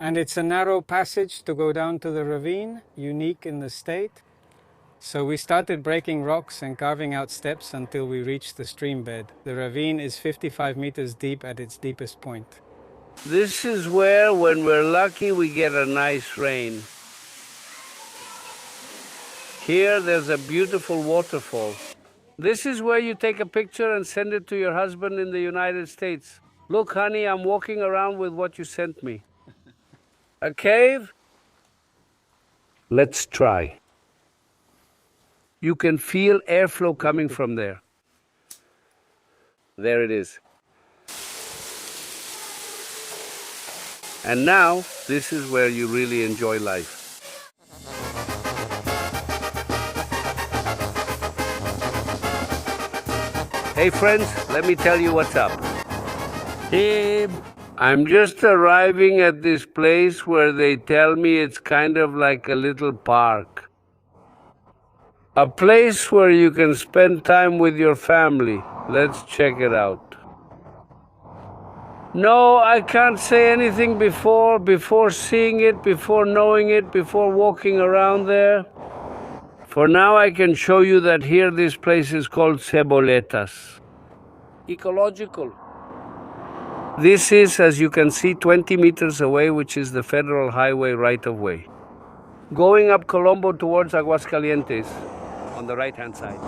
And it's a narrow passage to go down to the ravine, unique in the state. So we started breaking rocks and carving out steps until we reached the stream bed. The ravine is 55 meters deep at its deepest point. This is where, when we're lucky, we get a nice rain. Here, there's a beautiful waterfall. This is where you take a picture and send it to your husband in the United States. Look, honey, I'm walking around with what you sent me. A cave? Let's try. You can feel airflow coming from there. There it is. And now, this is where you really enjoy life. Hey friends, let me tell you what's up. Hey, I'm just arriving at this place where they tell me it's kind of like a little park. A place where you can spend time with your family. Let's check it out. No, I can't say anything before seeing it, before knowing it, before walking around there. For now, I can show you that here this place is called Cebolletas. Ecological. This is, as you can see, 20 meters away, which is the federal highway right-of-way. Going up Colombo towards Aguascalientes, on the right-hand side.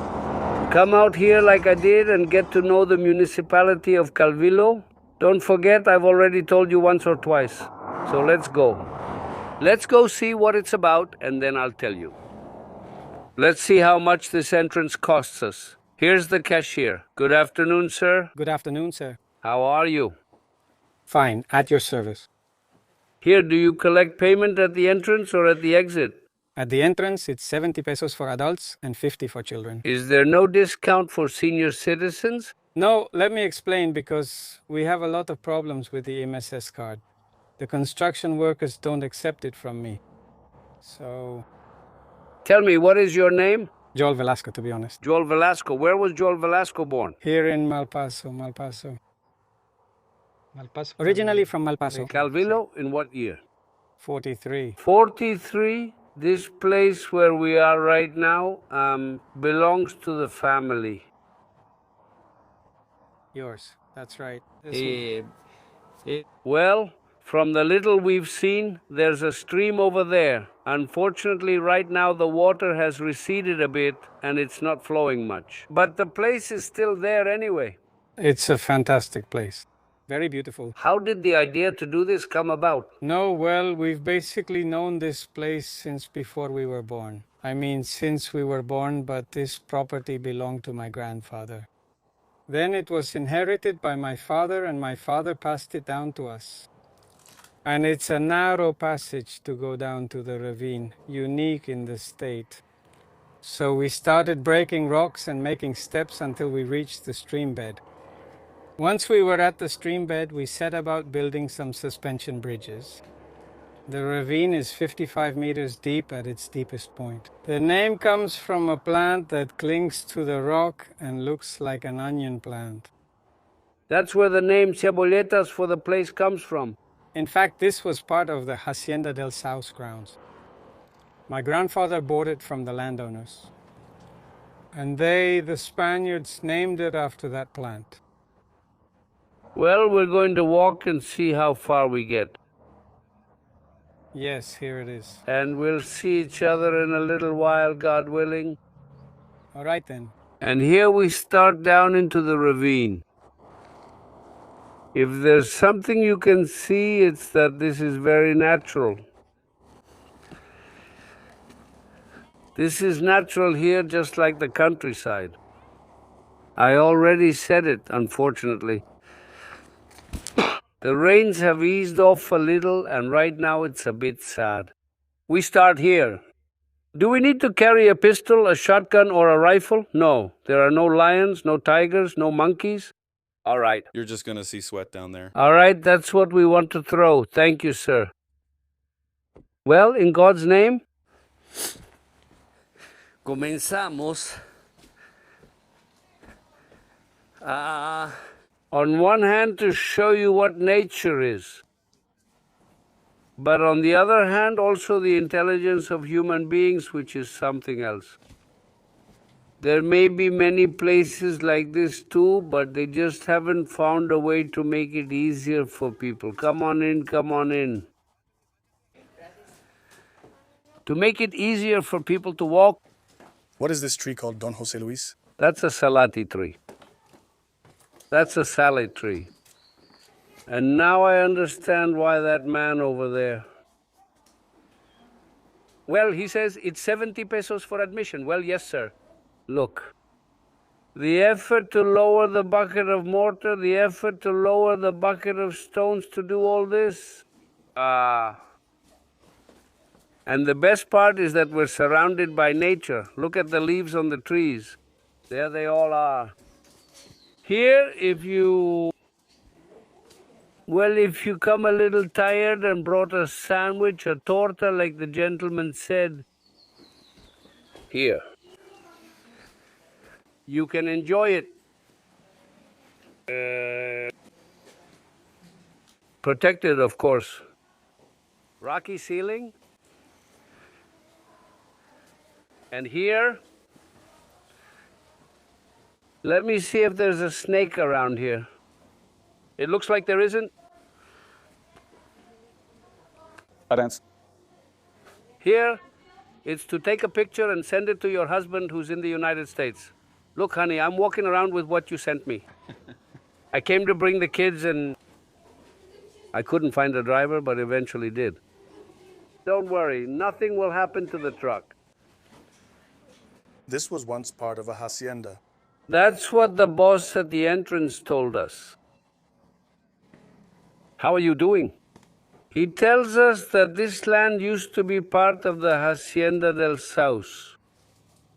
Come out here like I did and get to know the municipality of Calvillo. Don't forget, I've already told you once or twice. So let's go. Let's go see what it's about, and then I'll tell you. Let's see how much this entrance costs us. Here's the cashier. Good afternoon, sir. Good afternoon, sir. How are you? Fine, at your service. Here, do you collect payment at the entrance or at the exit? At the entrance, it's 70 pesos for adults and 50 for children. Is there no discount for senior citizens? No, let me explain, because we have a lot of problems with the MSS card. The construction workers don't accept it from me. So... Tell me, what is your name? Joel Velasco, to be honest. Joel Velasco. Where was Joel Velasco born? Here in Malpaso. Originally from Malpaso. Calvillo, in what year? 43. 43? This place where we are right now belongs to the family. Yours, that's right. Well, from the little we've seen, there's a stream over there. Unfortunately, right now the water has receded a bit and it's not flowing much. But the place is still there anyway. It's a fantastic place. Very beautiful. How did the idea to do this come about? No, well, we've basically known this place since before we were born. I mean, since we were born, but this property belonged to my grandfather. Then it was inherited by my father, and my father passed it down to us. And it's a narrow passage to go down to the ravine, unique in the state. So we started breaking rocks and making steps until we reached the stream bed. Once we were at the stream bed, we set about building some suspension bridges. The ravine is 55 meters deep at its deepest point. The name comes from a plant that clings to the rock and looks like an onion plant. That's where the name Cebolletas for the place comes from. In fact, this was part of the Hacienda del Sauce grounds. My grandfather bought it from the landowners. And they, the Spaniards, named it after that plant. Well, we're going to walk and see how far we get. Yes, here it is. And we'll see each other in a little while, God willing. All right then. And here we start down into the ravine. If there's something you can see, it's that this is very natural. This is natural here, just like the countryside. I already said it, unfortunately. The rains have eased off a little, and right now it's a bit sad. We start here. Do we need to carry a pistol, a shotgun, or a rifle? No. There are no lions, no tigers, no monkeys. All right. You're just gonna see sweat down there. All right, that's what we want to throw. Thank you, sir. Well, in God's name, comenzamos. On one hand, to show you what nature is. But on the other hand, also the intelligence of human beings, which is something else. There may be many places like this too, but they just haven't found a way to make it easier for people. Come on in, come on in. To make it easier for people to walk. What is this tree called, Don Jose Luis? That's a salati tree. That's a salad tree. And now I understand why that man over there. Well, he says it's 70 pesos for admission. Well, yes, sir. Look. The effort to lower the bucket of mortar, the effort to lower the bucket of stones to do all this. And the best part is that we're surrounded by nature. Look at the leaves on the trees. There they all are. Here, if you come a little tired and brought a sandwich, a torta, like the gentleman said, here, you can enjoy it. Protected, of course. Rocky ceiling. And here, let me see if there's a snake around here. It looks like there isn't. Here, it's to take a picture and send it to your husband who's in the United States. Look, honey, I'm walking around with what you sent me. I came to bring the kids and I couldn't find a driver, but eventually did. Don't worry, nothing will happen to the truck. This was once part of a hacienda. That's what the boss at the entrance told us. How are you doing? He tells us that this land used to be part of the Hacienda del Saus,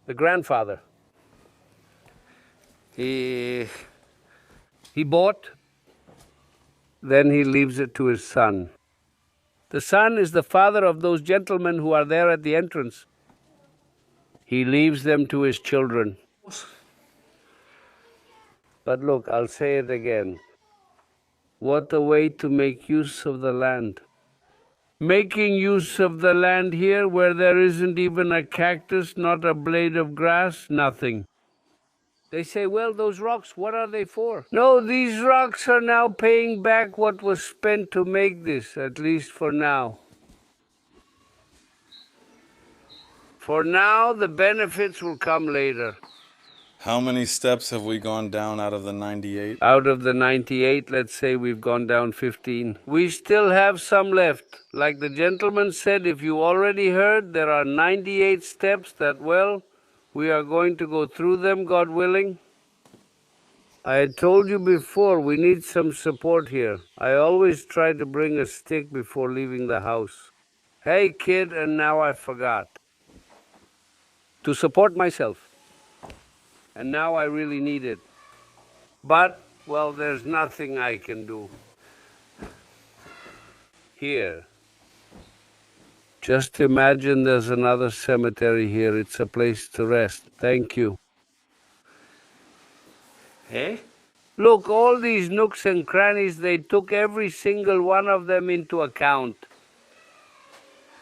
the grandfather. He bought, then he leaves it to his son. The son is the father of those gentlemen who are there at the entrance. He leaves them to his children. But look, I'll say it again. What a way to make use of the land. Making use of the land here where there isn't even a cactus, not a blade of grass, nothing. They say, well, those rocks, what are they for? No, these rocks are now paying back what was spent to make this, at least for now. For now, the benefits will come later. How many steps have we gone down out of the 98? Out of the 98, let's say we've gone down 15. We still have some left. Like the gentleman said, if you already heard, there are 98 steps that, well, we are going to go through them, God willing. I had told you before, we need some support here. I always try to bring a stick before leaving the house. Hey, kid, and now I forgot. To support myself. And now I really need it. But, well, there's nothing I can do. Here. Just imagine there's another cemetery here. It's a place to rest. Thank you. Eh? Look, all these nooks and crannies, they took every single one of them into account.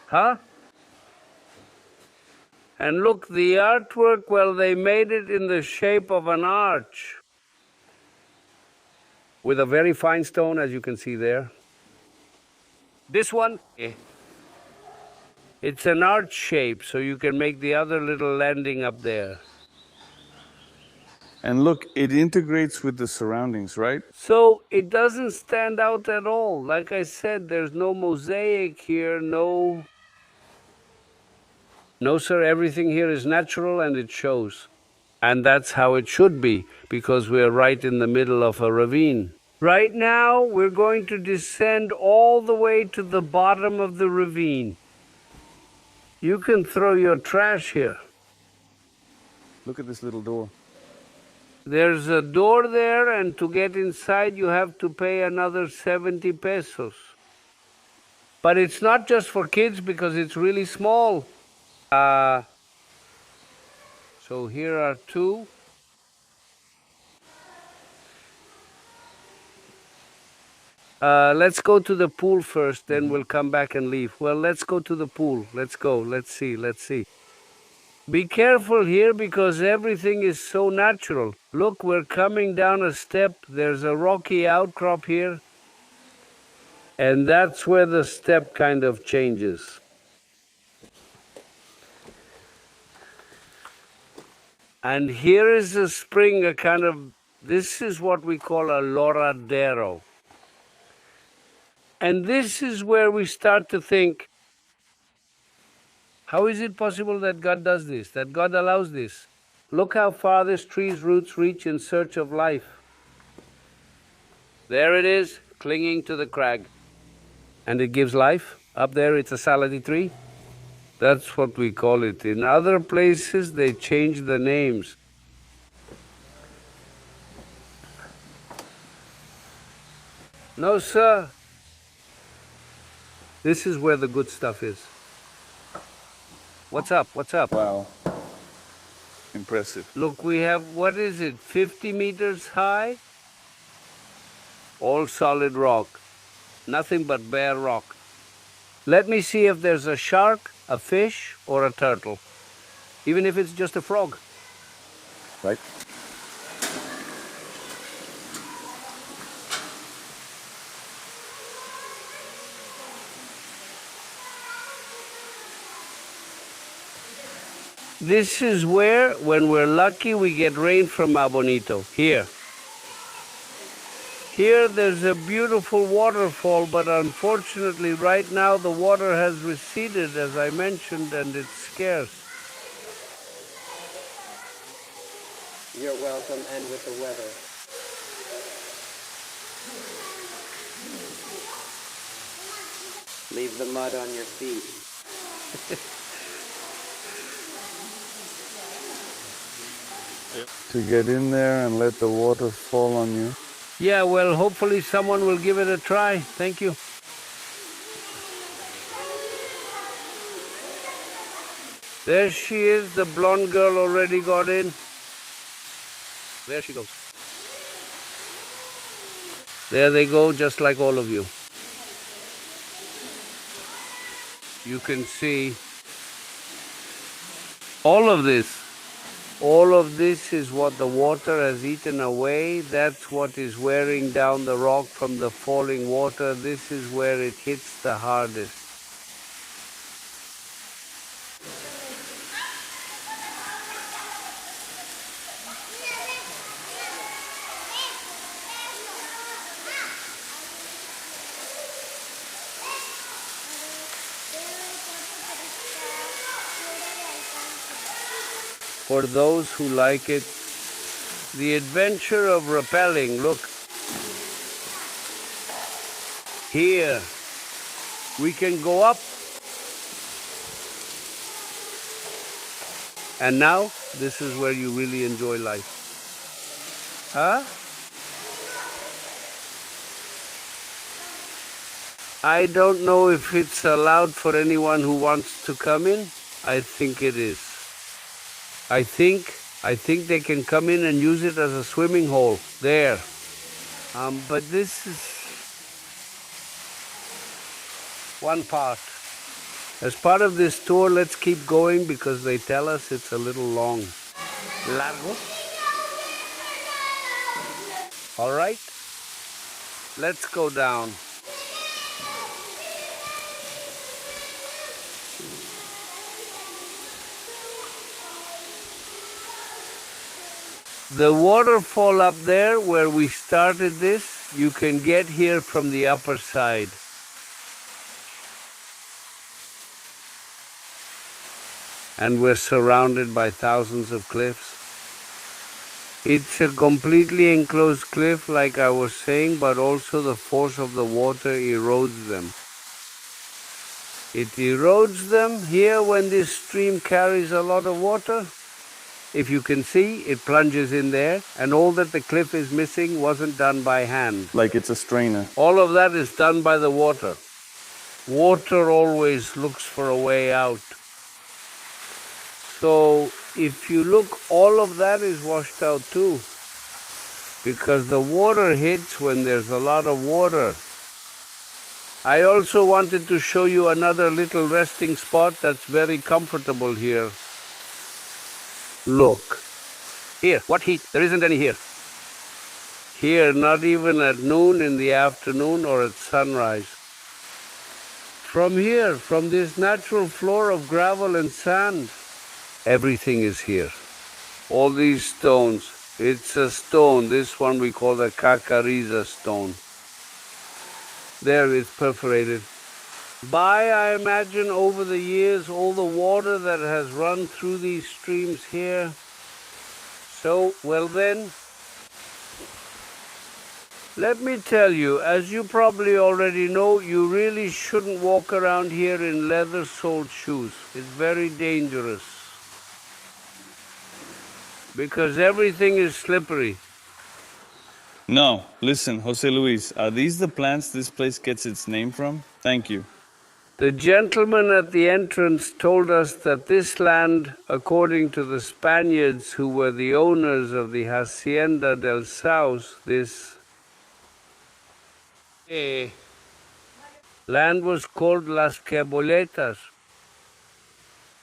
Huh? And look, the artwork, well, they made it in the shape of an arch. With a very fine stone, as you can see there. This one, it's an arch shape, so you can make the other little landing up there. And look, it integrates with the surroundings, right? So it doesn't stand out at all. Like I said, there's no mosaic here, no, sir, everything here is natural and it shows. And that's how it should be, because we're right in the middle of a ravine. Right now, we're going to descend all the way to the bottom of the ravine. You can throw your trash here. Look at this little door. There's a door there, and to get inside, you have to pay another 70 pesos. But it's not just for kids because it's really small. So here are two. Let's go to the pool first, then we'll come back and leave. Well, let's go to the pool. Let's go. Let's see. Be careful here because everything is so natural. Look, we're coming down a step. There's a rocky outcrop here. And that's where the step kind of changes. And here is a spring, this is what we call a loradero. And this is where we start to think, how is it possible that God does this, that God allows this? Look how far this tree's roots reach in search of life. There it is, clinging to the crag. And it gives life. Up there, it's a salady tree. That's what we call it. In other places, they change the names. No, sir. This is where the good stuff is. What's up? What's up? Wow. Impressive. Look, we have, what is it, 50 meters high? All solid rock. Nothing but bare rock. Let me see if there's a shark, a fish, or a turtle. Even if it's just a frog. Right? This is where, when we're lucky, we get rain from Mar Bonito. Here. Here there's a beautiful waterfall, but unfortunately right now the water has receded, as I mentioned, and it's scarce. You're welcome, and with the weather. Leave the mud on your feet. To get in there and let the water fall on you. Yeah, well, hopefully someone will give it a try. Thank you. There she is, the blonde girl already got in. There she goes. There they go, just like all of you. You can see all of this. All of this is what the water has eaten away. That's what is wearing down the rock from the falling water. This is where it hits the hardest. For those who like it, the adventure of rappelling. Look, here we can go up, and now this is where you really enjoy life. Huh? I don't know if it's allowed for anyone who wants to come in. I think it is. I think they can come in and use it as a swimming hole there. But this is one part. As part of this tour, let's keep going because they tell us it's a little long. Largo. All right. Let's go down. The waterfall up there where we started this, you can get here from the upper side. And we're surrounded by thousands of cliffs. It's a completely enclosed cliff, like I was saying, but also the force of the water erodes them. It erodes them here when this stream carries a lot of water. If you can see, it plunges in there, and all that the cliff is missing wasn't done by hand. Like it's a strainer. All of that is done by the water. Water always looks for a way out. So if you look, all of that is washed out too. Because the water hits when there's a lot of water. I also wanted to show you another little resting spot that's very comfortable here. Look. Here, what heat? There isn't any here. Here, not even at noon in the afternoon or at sunrise. From here, from this natural floor of gravel and sand, everything is here. All these stones. It's a stone. This one we call the Cacariza stone. There, it's perforated. By, I imagine, over the years, all the water that has run through these streams here. So, well then, let me tell you, as you probably already know, you really shouldn't walk around here in leather-soled shoes. It's very dangerous. Because everything is slippery. No, listen, Jose Luis, are these the plants this place gets its name from? Thank you. The gentleman at the entrance told us that this land, according to the Spaniards who were the owners of the Hacienda del Saus, this land was called Las Cebolletas.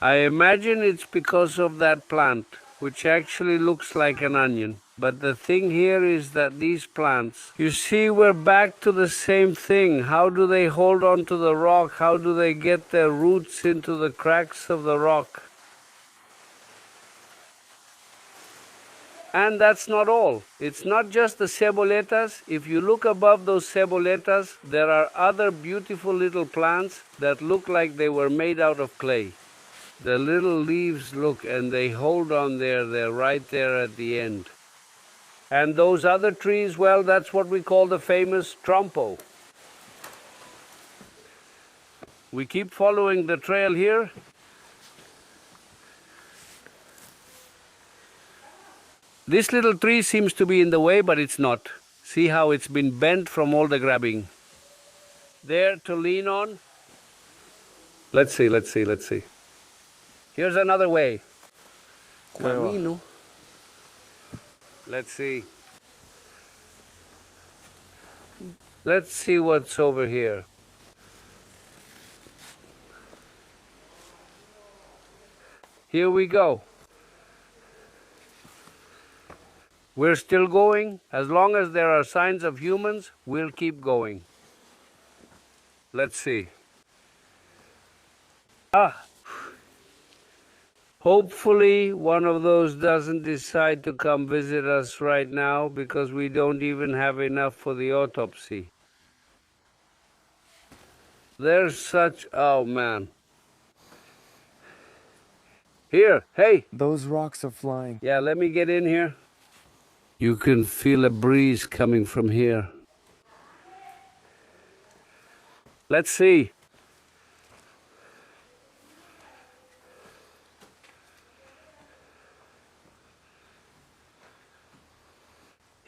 I imagine it's because of that plant, which actually looks like an onion. But the thing here is that these plants, you see, we're back to the same thing. How do they hold on to the rock? How do they get their roots into the cracks of the rock? And that's not all. It's not just the cebolletas. If you look above those cebolletas, there are other beautiful little plants that look like they were made out of clay. The little leaves look, and they hold on there. They're right there at the end. And those other trees, well, that's what we call the famous trompo. We keep following the trail here. This little tree seems to be in the way, but it's not. See how it's been bent from all the grabbing. There to lean on. Let's see. Here's another way. Camino. Let's see. Let's see what's over here. Here we go. We're still going. As long as there are signs of humans, we'll keep going. Let's see. Hopefully one of those doesn't decide to come visit us right now because we don't even have enough for the autopsy. There's such, oh man. Here, hey. Those rocks are flying. Yeah, let me get in here. You can feel a breeze coming from here. Let's see.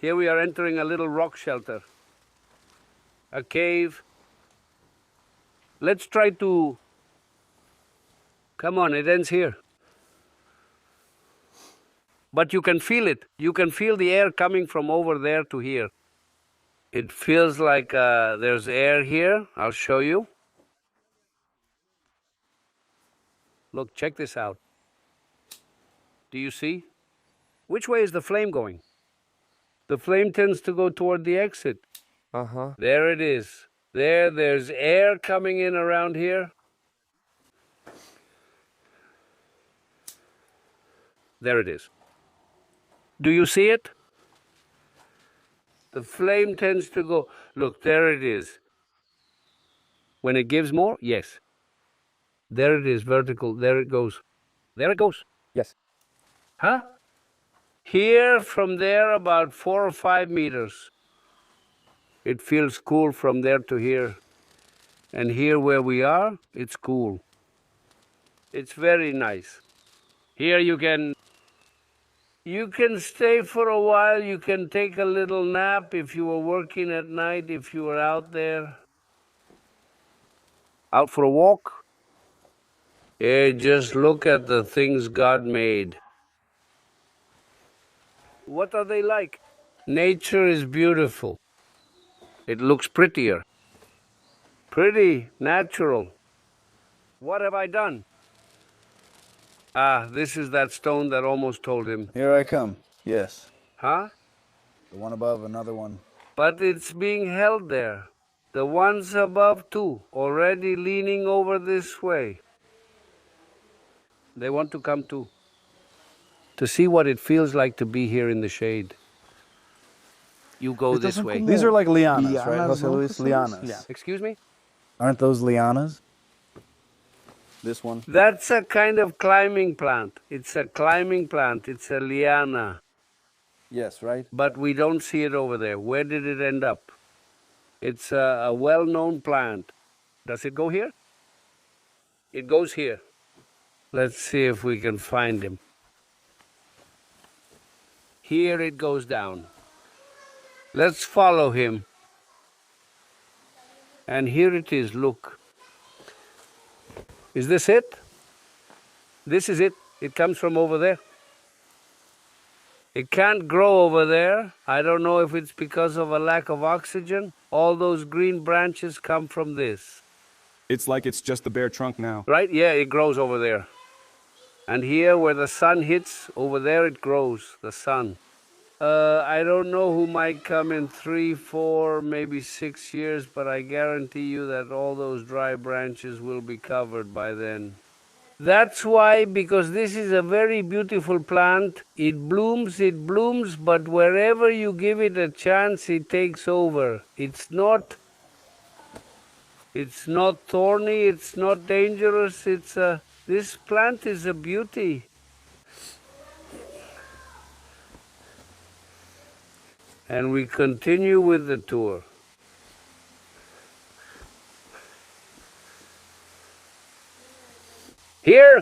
Here we are entering a little rock shelter. A cave. Let's try to... Come on, it ends here. But you can feel it. You can feel the air coming from over there to here. It feels like there's air here. I'll show you. Look, check this out. Do you see? Which way is the flame going? The flame tends to go toward the exit. Uh-huh. There it is. There's air coming in around here. There it is. Do you see it? The flame tends to go. Look, there it is. When it gives more, yes. There it is, vertical. There it goes. There it goes. Yes. Huh? Here, from there, about 4 or 5 meters. It feels cool from there to here. And here where we are, it's cool. It's very nice. Here you can stay for a while. You can take a little nap if you were working at night, if you were out there. Out for a walk. Just look at the things God made. What are they like? Nature is beautiful. It looks prettier. Pretty natural. What have I done? Ah, this is that stone that almost told him. Here I come. Yes. Huh? The one above, another one. But it's being held there. The ones above too, already leaning over this way. They want to come too. To see what it feels like to be here in the shade. You go this way. These are like lianas, right, Jose Luis? Lianas. Yeah. Excuse me? Aren't those lianas? This one? That's a kind of climbing plant. It's a climbing plant. It's a liana. Yes, right? But we don't see it over there. Where did it end up? It's a well-known plant. Does it go here? It goes here. Let's see if we can find him. Here it goes down. Let's follow him. And here it is, look. Is this it? This is it. It comes from over there. It can't grow over there. I don't know if it's because of a lack of oxygen. All those green branches come from this. It's like it's just the bare trunk now. Right? Yeah, it grows over there. And here where the sun hits, over there it grows, the sun. I don't know who might come in 3, 4, maybe 6 years, but I guarantee you that all those dry branches will be covered by then. That's why, because this is a very beautiful plant, it blooms, but wherever you give it a chance, it takes over. It's not thorny, it's not dangerous, this plant is a beauty. And we continue with the tour. Here!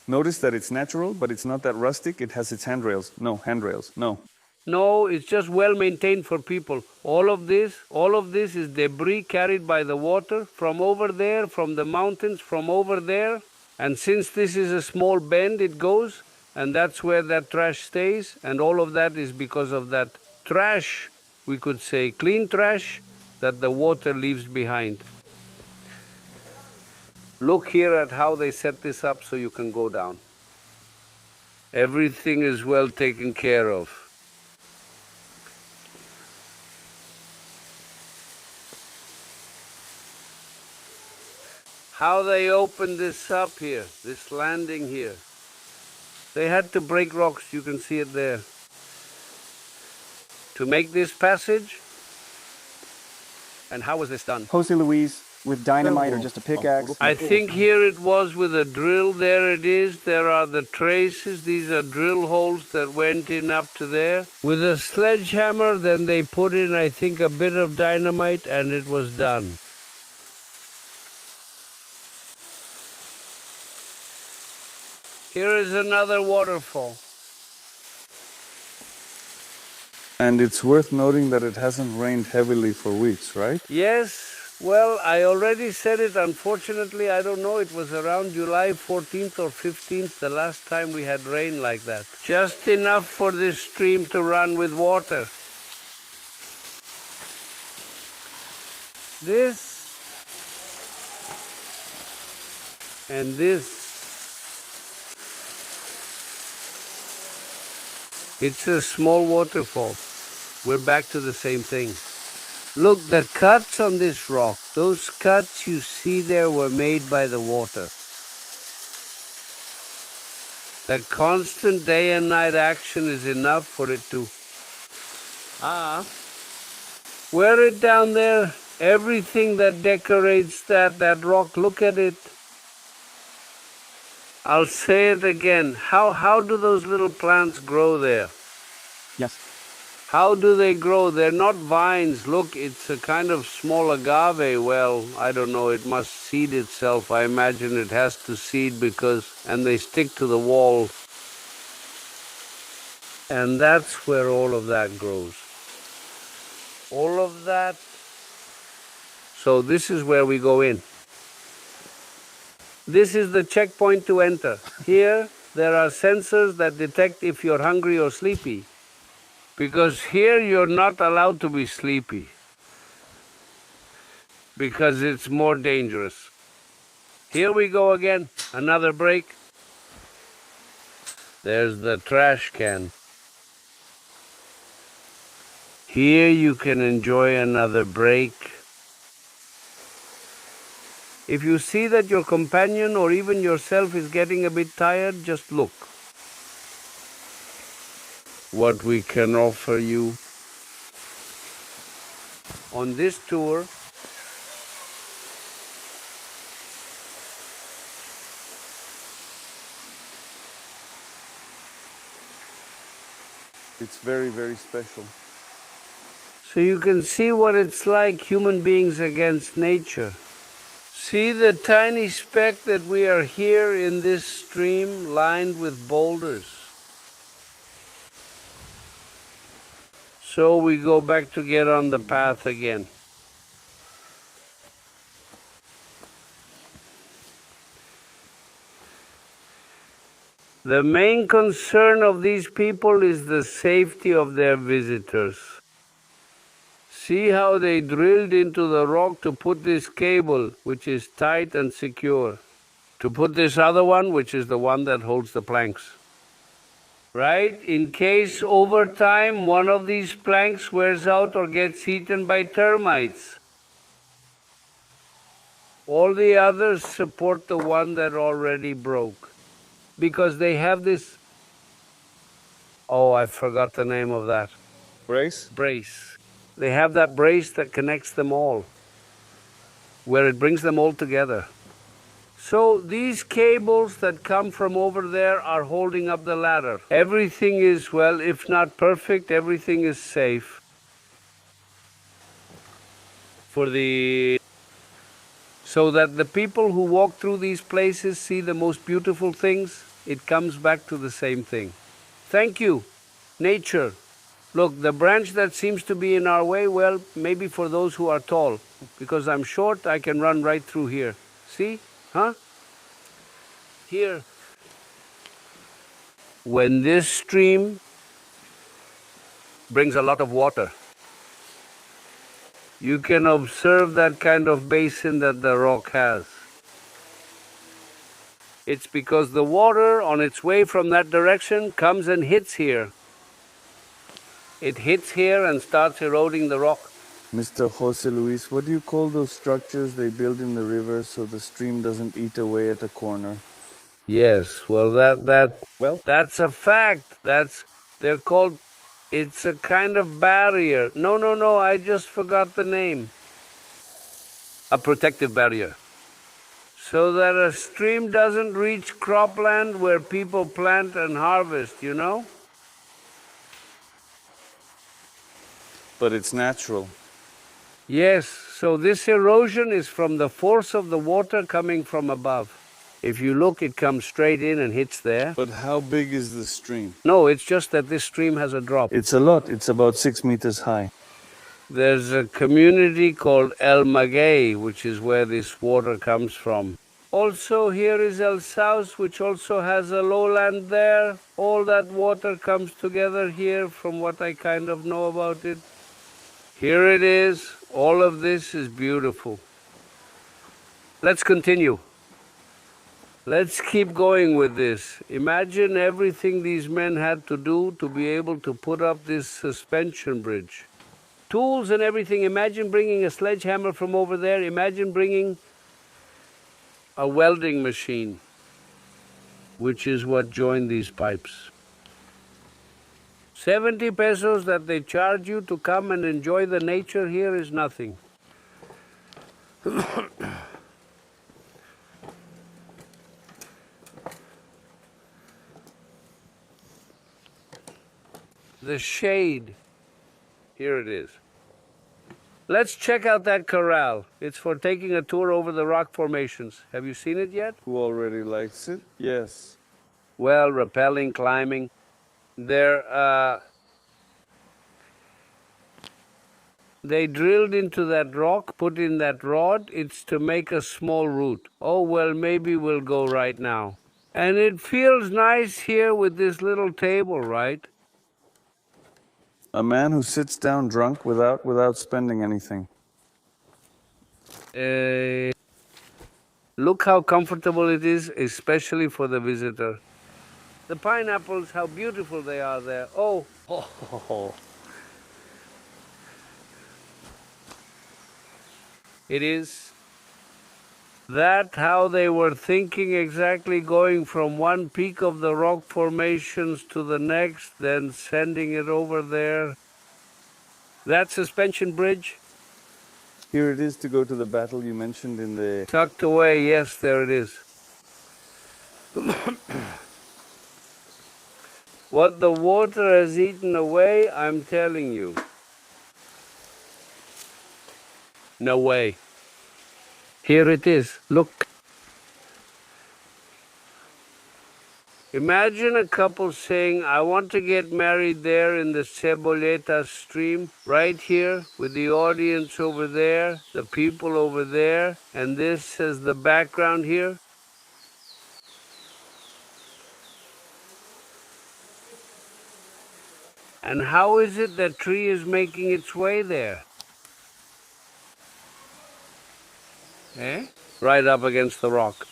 Notice that it's natural, but it's not that rustic. It has its handrails. No, handrails. No. No, it's just well maintained for people. All of this is debris carried by the water from over there, from the mountains, from over there. And since this is a small bend, it goes, and that's where that trash stays. And all of that is because of that trash, we could say clean trash, that the water leaves behind. Look here at how they set this up so you can go down. Everything is well taken care of. How they opened this up here, this landing here. They had to break rocks, you can see it there. To make this passage. And how was this done? Jose Luis, with dynamite or just a pickaxe? I think here it was with a drill. There it is. There are the traces. These are drill holes that went in up to there. With a sledgehammer, then they put in, I think, a bit of dynamite, and it was done. Here is another waterfall. And it's worth noting that it hasn't rained heavily for weeks, right? Yes, well, I already said it. Unfortunately, I don't know. It was around July 14th or 15th, the last time we had rain like that. Just enough for this stream to run with water. This and this. It's a small waterfall. We're back to the same thing. Look, the cuts on this rock, those cuts you see there were made by the water. The constant day and night action is enough for it to... Wear it down there, everything that decorates that rock, look at it. I'll say it again. How do those little plants grow there? Yes. How do they grow? They're not vines. Look, it's a kind of small agave. Well, I don't know. It must seed itself. I imagine it has to seed and they stick to the wall. And that's where all of that grows. All of that. So this is where we go in. This is the checkpoint to enter. Here, there are sensors that detect if you're hungry or sleepy. Because here you're not allowed to be sleepy. Because it's more dangerous. Here we go again, another break. There's the trash can. Here you can enjoy another break. If you see that your companion or even yourself is getting a bit tired, just look. What we can offer you on this tour. It's very, very special. So you can see what it's like, human beings against nature. See the tiny speck that we are here in this stream lined with boulders. So we go back to get on the path again. The main concern of these people is the safety of their visitors. See how they drilled into the rock to put this cable, which is tight and secure, to put this other one, which is the one that holds the planks. Right? In case over time one of these planks wears out or gets eaten by termites. All the others support the one that already broke. Because they have this, oh, I forgot the name of that. Brace? Brace. They have that brace that connects them all, where it brings them all together. So these cables that come from over there are holding up the ladder. Everything is, well, if not perfect, everything is safe. So that the people who walk through these places see the most beautiful things, it comes back to the same thing. Thank you, nature. Look, the branch that seems to be in our way, well, maybe for those who are tall. Because I'm short, I can run right through here. See? Huh? Here. When this stream brings a lot of water, you can observe that kind of basin that the rock has. It's because the water on its way from that direction comes and hits here. It hits here and starts eroding the rock. Mr. Jose Luis, what do you call those structures they build in the river so the stream doesn't eat away at a corner? Yes, well, that's a fact. They're called, it's a kind of barrier. No, I just forgot the name. A protective barrier. So that a stream doesn't reach cropland where people plant and harvest, you know? But it's natural. Yes, so this erosion is from the force of the water coming from above. If you look, it comes straight in and hits there. But how big is the stream? No, it's just that this stream has a drop. It's a lot. It's about 6 meters high. There's a community called El Maguey, which is where this water comes from. Also, here is El Saus, which also has a lowland there. All that water comes together here from what I kind of know about it. Here it is. All of this is beautiful. Let's continue. Let's keep going with this. Imagine everything these men had to do to be able to put up this suspension bridge. Tools and everything. Imagine bringing a sledgehammer from over there. Imagine bringing a welding machine, which is what joined these pipes. 70 pesos that they charge you to come and enjoy the nature here is nothing. The shade, here it is. Let's check out that corral. It's for taking a tour over the rock formations. Have you seen it yet? Who already likes it? Yes. Well, rappelling, climbing. They drilled into that rock, put in that rod. It's to make a small route. Oh, well, maybe we'll go right now. And it feels nice here with this little table, right? A man who sits down drunk without spending anything. Look how comfortable it is, especially for the visitor. The pineapples, how beautiful they are there. Oh, it is. That how they were thinking exactly, going from one peak of the rock formations to the next, then sending it over there. That suspension bridge? Here it is to go to the battle you mentioned in the... Tucked away, yes, there it is. What the water has eaten away, I'm telling you. No way. Here it is, look. Imagine a couple saying, I want to get married there in the Cebolletas stream, right here, with the audience over there, the people over there, and this as the background here. And how is it that tree is making its way there? Eh? Right up against the rock.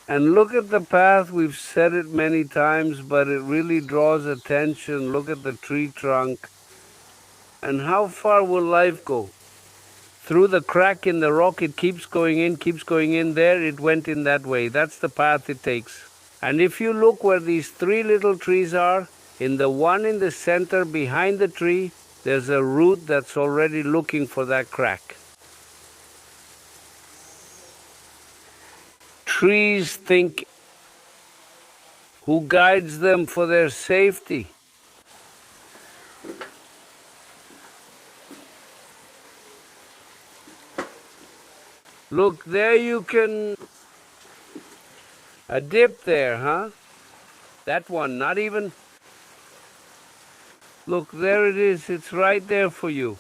And look at the path, we've said it many times, but it really draws attention. Look at the tree trunk. And how far will life go? Through the crack in the rock, it keeps going in. There, it went in that way. That's the path it takes. And if you look where these three little trees are, in the one in the center behind the tree, there's a root that's already looking for that crack. Trees think. Who guides them for their safety? Look, there you can... A dip there, huh? That one, not even... Look, there it is. It's right there for you.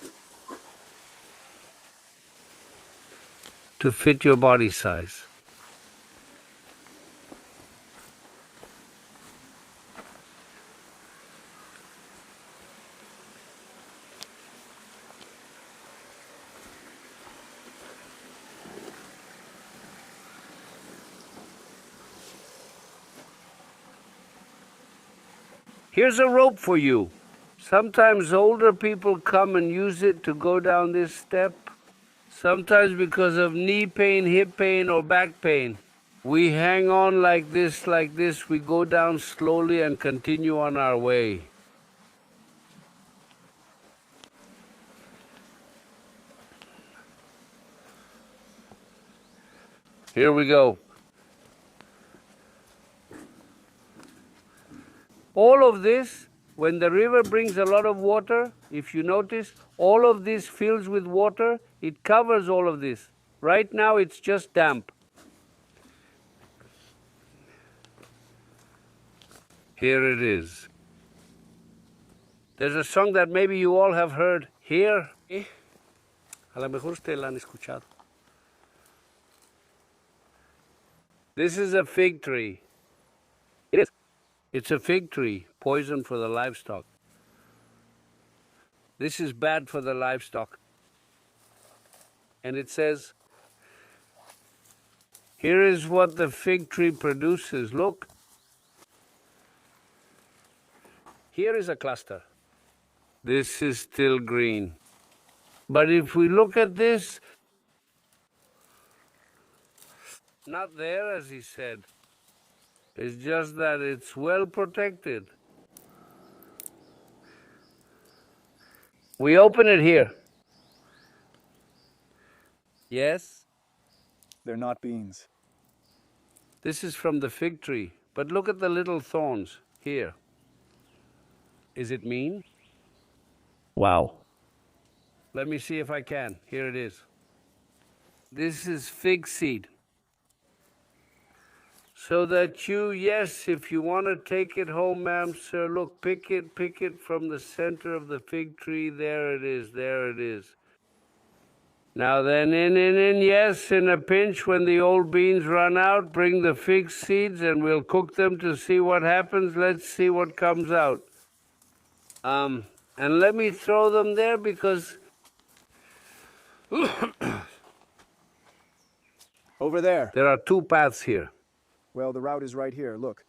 To fit your body size. Here's a rope for you. Sometimes older people come and use it to go down this step. Sometimes because of knee pain, hip pain, or back pain. We hang on like this. We go down slowly and continue on our way. Here we go. All of this, when the river brings a lot of water, if you notice, all of this fills with water, it covers all of this. Right now it's just damp. Here it is. There's a song that maybe you all have heard. Here. A lo mejor ustedes la han escuchado. This is a fig tree. It is. It's a fig tree, poison for the livestock. This is bad for the livestock. And it says, here is what the fig tree produces. Look. Here is a cluster. This is still green. But if we look at this, not there as he said. It's just that it's well protected. We open it here. Yes? They're not beans. This is from the fig tree. But look at the little thorns here. Is it mean? Wow. Let me see if I can. Here it is. This is fig seed. So that you, yes, if you want to take it home, ma'am, sir, look, pick it from the center of the fig tree. There it is, there it is. Now then, yes, in a pinch, when the old beans run out, bring the fig seeds and we'll cook them to see what happens. Let's see what comes out. And let me throw them there because Over there. there are two paths here. Well, the route is right here. Look.